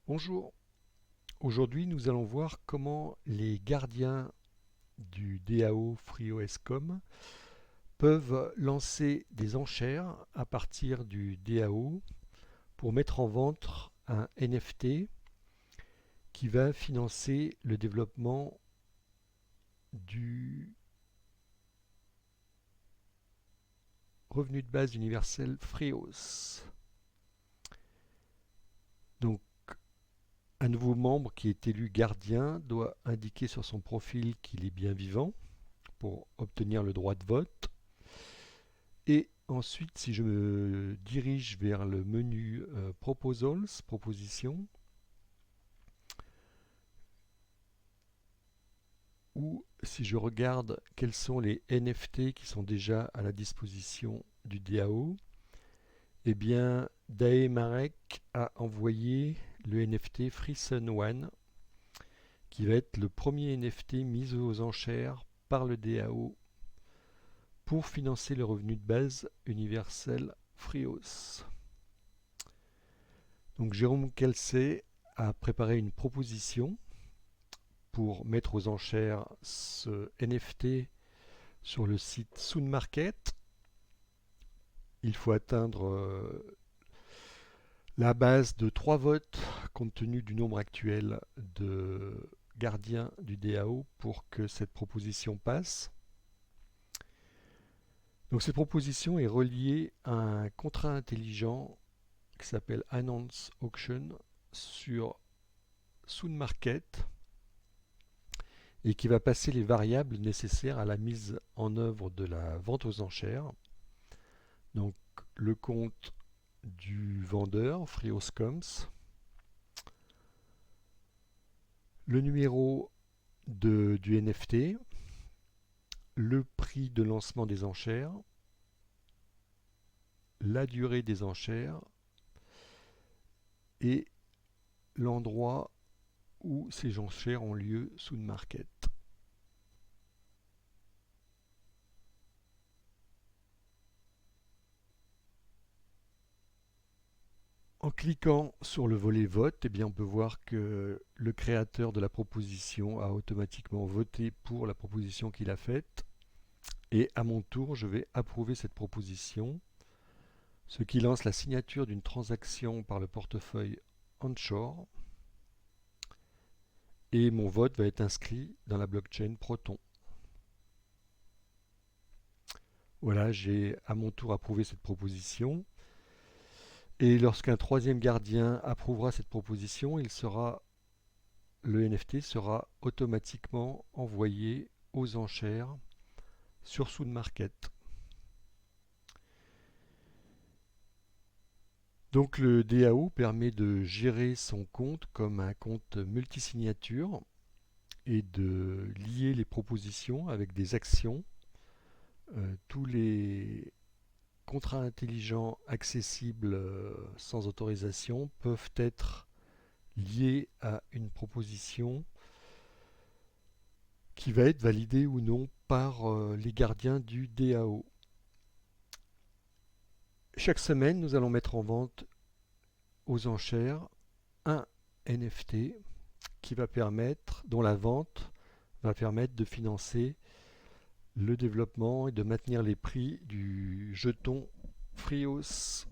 Bonjour, aujourd'hui nous allons voir comment les gardiens du DAO FreeOSCom peuvent lancer des enchères à partir du DAO pour mettre en vente un NFT qui va financer le développement du revenu de base universel FreeOS. Donc un nouveau membre qui est élu gardien doit indiquer sur son profil qu'il est bien vivant pour obtenir le droit de vote. Et ensuite, si je me dirige vers le menu Proposals, propositions, ou si je regarde quels sont les NFT qui sont déjà à la disposition du DAO, eh bien, Dae Marek a envoyé le NFT FreeSun One, qui va être le premier NFT mis aux enchères par le DAO pour financer le revenu de base universel FreeOS. Donc Jérôme Kelsey a préparé une proposition pour mettre aux enchères ce NFT sur le site Soon Market. Il faut atteindre la base de 3 votes compte tenu du nombre actuel de gardiens du DAO pour que cette proposition passe. Donc cette proposition est reliée à un contrat intelligent qui s'appelle Announce Auction sur Soon Market et qui va passer les variables nécessaires à la mise en œuvre de la vente aux enchères. Donc le compte du vendeur, FreeOSComs, le numéro du NFT, le prix de lancement des enchères, la durée des enchères et l'endroit où ces enchères ont lieu sous le market. En cliquant sur le volet vote, eh bien on peut voir que le créateur de la proposition a automatiquement voté pour la proposition qu'il a faite. Et à mon tour, je vais approuver cette proposition, ce qui lance la signature d'une transaction par le portefeuille Onshore. Et mon vote va être inscrit dans la blockchain Proton. Voilà, j'ai à mon tour approuvé cette proposition. Et lorsqu'un troisième gardien approuvera cette proposition, le NFT sera automatiquement envoyé aux enchères sur Soon Market. Donc le DAO permet de gérer son compte comme un compte multisignature et de lier les propositions avec des actions. Tous les contrats intelligents accessibles sans autorisation peuvent être liés à une proposition qui va être validée ou non par les gardiens du DAO. Chaque semaine, nous allons mettre en vente aux enchères un NFT dont la vente va permettre de financer le développement et de maintenir les prix du jeton FreeOS